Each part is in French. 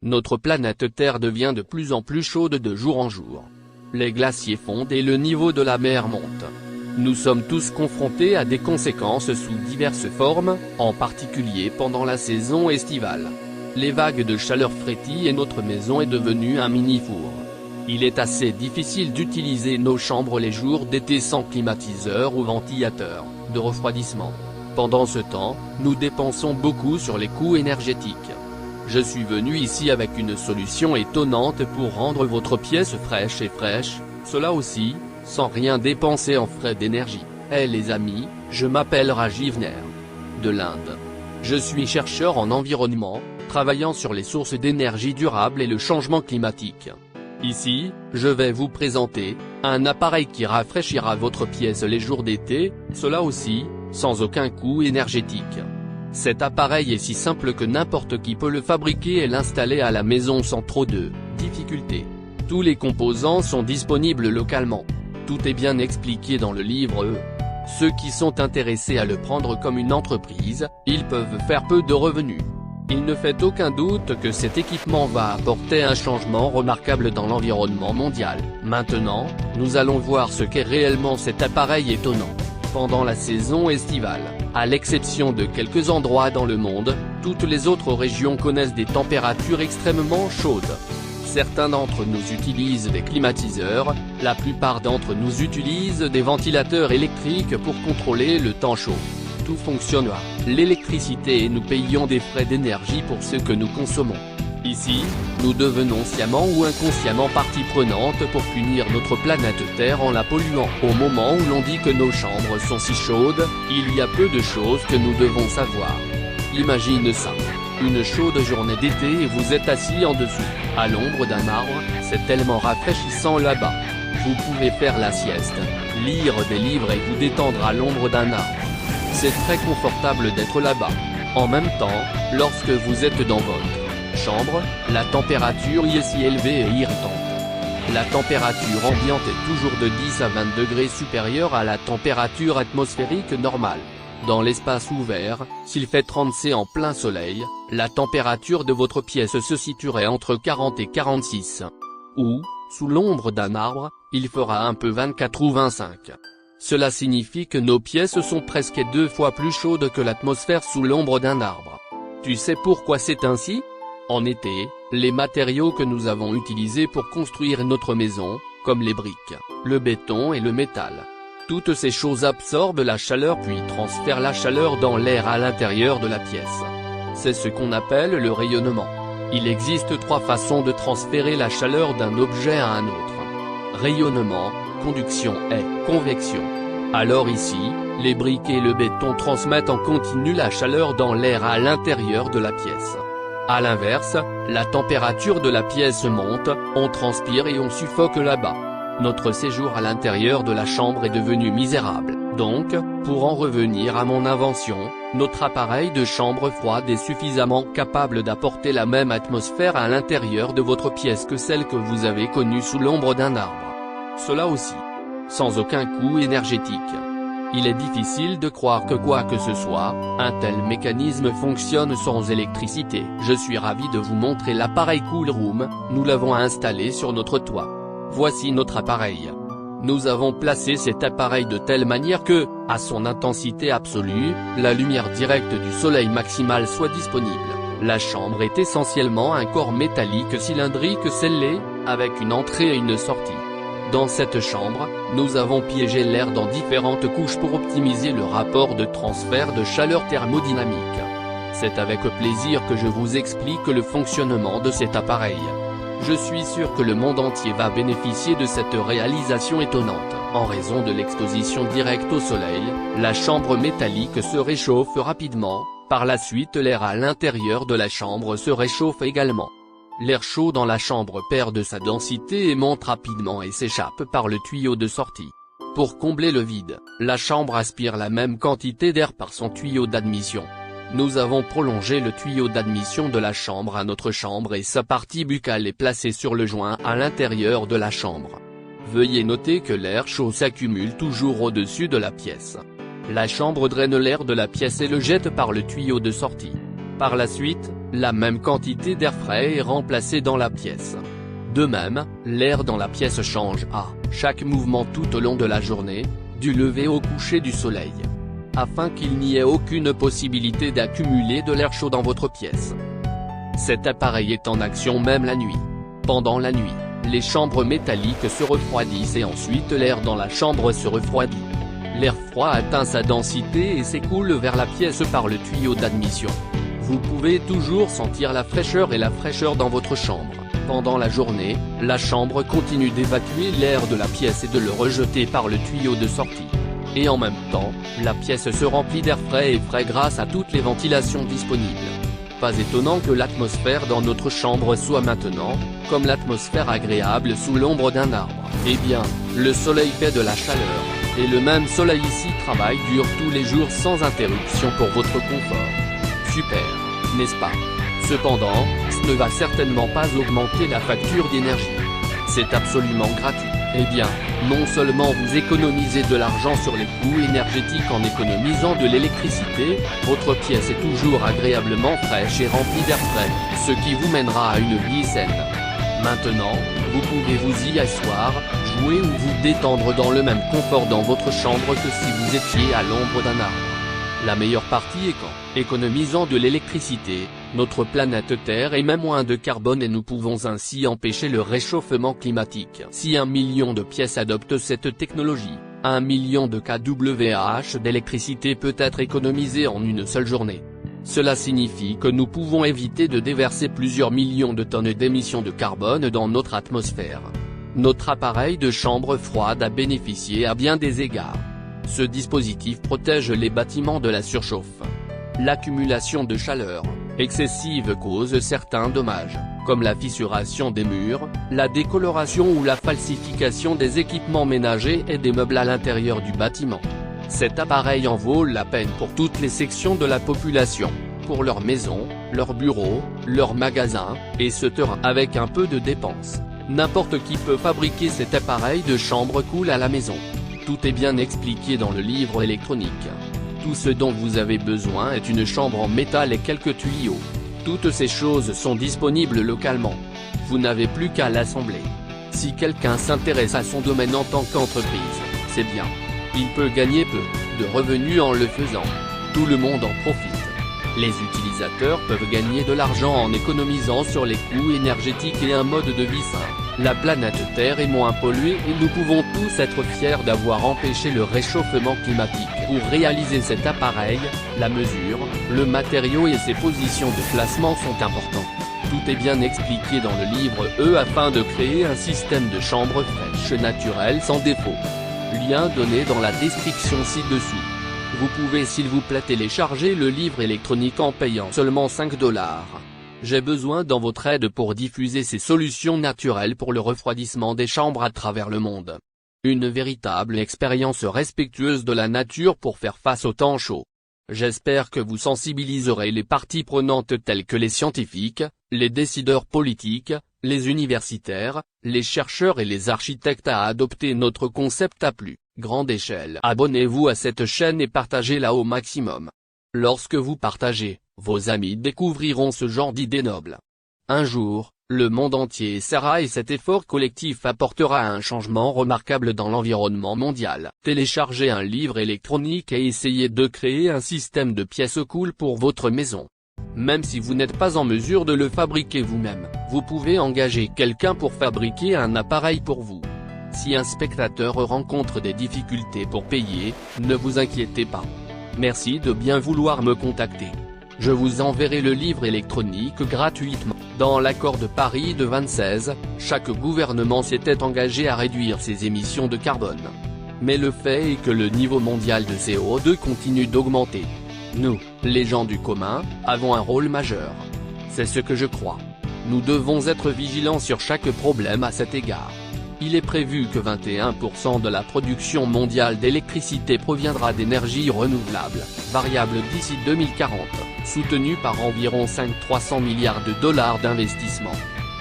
Notre planète Terre devient de plus en plus chaude de jour en jour. Les glaciers fondent et le niveau de la mer monte. Nous sommes tous confrontés à des conséquences sous diverses formes, en particulier pendant la saison estivale. Les vagues de chaleur frétillent et notre maison est devenue un mini-four. Il est assez difficile d'utiliser nos chambres les jours d'été sans climatiseur ou ventilateur de refroidissement. Pendant ce temps, nous dépensons beaucoup sur les coûts énergétiques. Je suis venu ici avec une solution étonnante pour rendre votre pièce fraîche, cela aussi, sans rien dépenser en frais d'énergie. Les amis, je m'appelle Rajiv Nair. De l'Inde. Je suis chercheur en environnement, travaillant sur les sources d'énergie durable et le changement climatique. Ici, je vais vous présenter un appareil qui rafraîchira votre pièce les jours d'été, cela aussi, sans aucun coût énergétique. Cet appareil est si simple que n'importe qui peut le fabriquer et l'installer à la maison sans trop de difficultés. Tous les composants sont disponibles localement. Tout est bien expliqué dans le livre. Ceux qui sont intéressés à le prendre comme une entreprise, ils peuvent faire peu de revenus. Il ne fait aucun doute que cet équipement va apporter un changement remarquable dans l'environnement mondial. Maintenant, nous allons voir ce qu'est réellement cet appareil étonnant. Pendant la saison estivale, à l'exception de quelques endroits dans le monde, toutes les autres régions connaissent des températures extrêmement chaudes. Certains d'entre nous utilisent des climatiseurs, la plupart d'entre nous utilisent des ventilateurs électriques pour contrôler le temps chaud. Tout fonctionne à l'électricité et nous payons des frais d'énergie pour ce que nous consommons. Ici, nous devenons sciemment ou inconsciemment partie prenante pour punir notre planète Terre en la polluant. Au moment où l'on dit que nos chambres sont si chaudes, il y a peu de choses que nous devons savoir. Imagine ça. Une chaude journée d'été et vous êtes assis en dessous, à l'ombre d'un arbre, c'est tellement rafraîchissant là-bas. Vous pouvez faire la sieste, lire des livres et vous détendre à l'ombre d'un arbre. C'est très confortable d'être là-bas. En même temps, lorsque vous êtes dans votre chambre, la température y est si élevée et irritante. La température ambiante est toujours de 10 à 20 degrés supérieure à la température atmosphérique normale. Dans l'espace ouvert, s'il fait 30 C en plein soleil, la température de votre pièce se situerait entre 40 et 46. Ou, sous l'ombre d'un arbre, il fera un peu 24 ou 25. Cela signifie que nos pièces sont presque 2 fois plus chaudes que l'atmosphère sous l'ombre d'un arbre. Tu sais pourquoi c'est ainsi? En été, les matériaux que nous avons utilisés pour construire notre maison, comme les briques, le béton et le métal. Toutes ces choses absorbent la chaleur puis transfèrent la chaleur dans l'air à l'intérieur de la pièce. C'est ce qu'on appelle le rayonnement. Il existe 3 façons de transférer la chaleur d'un objet à un autre. Rayonnement, conduction et convection. Alors ici, les briques et le béton transmettent en continu la chaleur dans l'air à l'intérieur de la pièce. À l'inverse, la température de la pièce monte, on transpire et on suffoque là-bas. Notre séjour à l'intérieur de la chambre est devenu misérable. Donc, pour en revenir à mon invention, notre appareil de chambre froide est suffisamment capable d'apporter la même atmosphère à l'intérieur de votre pièce que celle que vous avez connue sous l'ombre d'un arbre. Cela aussi, sans aucun coût énergétique. Il est difficile de croire que quoi que ce soit, un tel mécanisme fonctionne sans électricité. Je suis ravi de vous montrer l'appareil Cool Room, nous l'avons installé sur notre toit. Voici notre appareil. Nous avons placé cet appareil de telle manière que, à son intensité absolue, la lumière directe du soleil maximale soit disponible. La chambre est essentiellement un corps métallique cylindrique scellé, avec une entrée et une sortie. Dans cette chambre, nous avons piégé l'air dans différentes couches pour optimiser le rapport de transfert de chaleur thermodynamique. C'est avec plaisir que je vous explique le fonctionnement de cet appareil. Je suis sûr que le monde entier va bénéficier de cette réalisation étonnante. En raison de l'exposition directe au soleil, la chambre métallique se réchauffe rapidement, par la suite l'air à l'intérieur de la chambre se réchauffe également. L'air chaud dans la chambre perd de sa densité et monte rapidement et s'échappe par le tuyau de sortie. Pour combler le vide, la chambre aspire la même quantité d'air par son tuyau d'admission. Nous avons prolongé le tuyau d'admission de la chambre à notre chambre et sa partie buccale est placée sur le joint à l'intérieur de la chambre. Veuillez noter que l'air chaud s'accumule toujours au-dessus de la pièce. La chambre draine l'air de la pièce et le jette par le tuyau de sortie. Par la suite, la même quantité d'air frais est remplacée dans la pièce. De même, l'air dans la pièce change à chaque mouvement tout au long de la journée, du lever au coucher du soleil, afin qu'il n'y ait aucune possibilité d'accumuler de l'air chaud dans votre pièce. Cet appareil est en action même la nuit. Pendant la nuit, les chambres métalliques se refroidissent et ensuite l'air dans la chambre se refroidit. L'air froid atteint sa densité et s'écoule vers la pièce par le tuyau d'admission. Vous pouvez toujours sentir la fraîcheur dans votre chambre. Pendant la journée, la chambre continue d'évacuer l'air de la pièce et de le rejeter par le tuyau de sortie. Et en même temps, la pièce se remplit d'air frais et frais grâce à toutes les ventilations disponibles. Pas étonnant que l'atmosphère dans notre chambre soit maintenant, comme l'atmosphère agréable sous l'ombre d'un arbre. Eh bien, le soleil fait de la chaleur, et le même soleil ici travaille dur tous les jours sans interruption pour votre confort. Super, n'est-ce pas? Cependant, ce ne va certainement pas augmenter la facture d'énergie. C'est absolument gratuit. Eh bien, non seulement vous économisez de l'argent sur les coûts énergétiques en économisant de l'électricité, votre pièce est toujours agréablement fraîche et remplie d'air frais, ce qui vous mènera à une vie saine. Maintenant, vous pouvez vous y asseoir, jouer ou vous détendre dans le même confort dans votre chambre que si vous étiez à l'ombre d'un arbre. La meilleure partie est qu'en économisant de l'électricité, notre planète Terre émet moins de carbone et nous pouvons ainsi empêcher le réchauffement climatique. Si 1 million de pièces adoptent cette technologie, 1 million de kWh d'électricité peut être économisé en une seule journée. Cela signifie que nous pouvons éviter de déverser plusieurs millions de tonnes d'émissions de carbone dans notre atmosphère. Notre appareil de chambre froide a bénéficié à bien des égards. Ce dispositif protège les bâtiments de la surchauffe. L'accumulation de chaleur excessive cause certains dommages, comme la fissuration des murs, la décoloration ou la falsification des équipements ménagers et des meubles à l'intérieur du bâtiment. Cet appareil en vaut la peine pour toutes les sections de la population, pour leurs maisons, leurs bureaux, leurs magasins, et ce terrain avec un peu de dépenses. N'importe qui peut fabriquer cet appareil de chambre cool à la maison. Tout est bien expliqué dans le livre électronique. Tout ce dont vous avez besoin est une chambre en métal et quelques tuyaux. Toutes ces choses sont disponibles localement. Vous n'avez plus qu'à l'assembler. Si quelqu'un s'intéresse à son domaine en tant qu'entreprise, c'est bien. Il peut gagner peu de revenus en le faisant. Tout le monde en profite. Les utilisateurs peuvent gagner de l'argent en économisant sur les coûts énergétiques et un mode de vie sain. La planète Terre est moins polluée et nous pouvons tous être fiers d'avoir empêché le réchauffement climatique. Pour réaliser cet appareil, la mesure, le matériau et ses positions de placement sont importants. Tout est bien expliqué dans le livre afin de créer un système de chambre fraîche naturelle sans défaut. Lien donné dans la description ci-dessous. Vous pouvez s'il vous plaît télécharger le livre électronique en payant seulement 5 $. J'ai besoin dans votre aide pour diffuser ces solutions naturelles pour le refroidissement des chambres à travers le monde. Une véritable expérience respectueuse de la nature pour faire face au temps chaud. J'espère que vous sensibiliserez les parties prenantes telles que les scientifiques, les décideurs politiques, les universitaires, les chercheurs et les architectes à adopter notre concept à plus grande échelle. Abonnez-vous à cette chaîne et partagez-la au maximum. Lorsque vous partagez, vos amis découvriront ce genre d'idées nobles. Un jour, le monde entier essaiera et cet effort collectif apportera un changement remarquable dans l'environnement mondial. Téléchargez un livre électronique et essayez de créer un système de pièces cool pour votre maison. Même si vous n'êtes pas en mesure de le fabriquer vous-même, vous pouvez engager quelqu'un pour fabriquer un appareil pour vous. Si un spectateur rencontre des difficultés pour payer, ne vous inquiétez pas. Merci de bien vouloir me contacter. Je vous enverrai le livre électronique gratuitement. Dans l'accord de Paris de 2016, chaque gouvernement s'était engagé à réduire ses émissions de carbone. Mais le fait est que le niveau mondial de CO2 continue d'augmenter. Nous, les gens du commun, avons un rôle majeur. C'est ce que je crois. Nous devons être vigilants sur chaque problème à cet égard. Il est prévu que 21% de la production mondiale d'électricité proviendra d'énergies renouvelables, variables d'ici 2040, soutenues par environ 300 milliards de dollars d'investissement.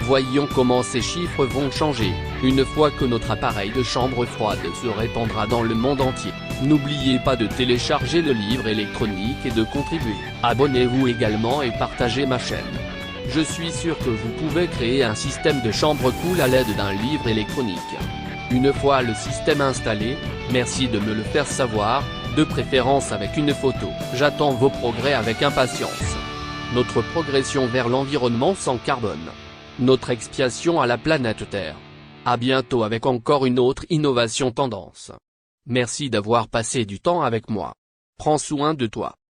Voyons comment ces chiffres vont changer, une fois que notre appareil de chambre froide se répandra dans le monde entier. N'oubliez pas de télécharger le livre électronique et de contribuer. Abonnez-vous également et partagez ma chaîne. Je suis sûr que vous pouvez créer un système de chambre cool à l'aide d'un livre électronique. Une fois le système installé, merci de me le faire savoir, de préférence avec une photo. J'attends vos progrès avec impatience. Notre progression vers l'environnement sans carbone. Notre expiation à la planète Terre. À bientôt avec encore une autre innovation tendance. Merci d'avoir passé du temps avec moi. Prends soin de toi.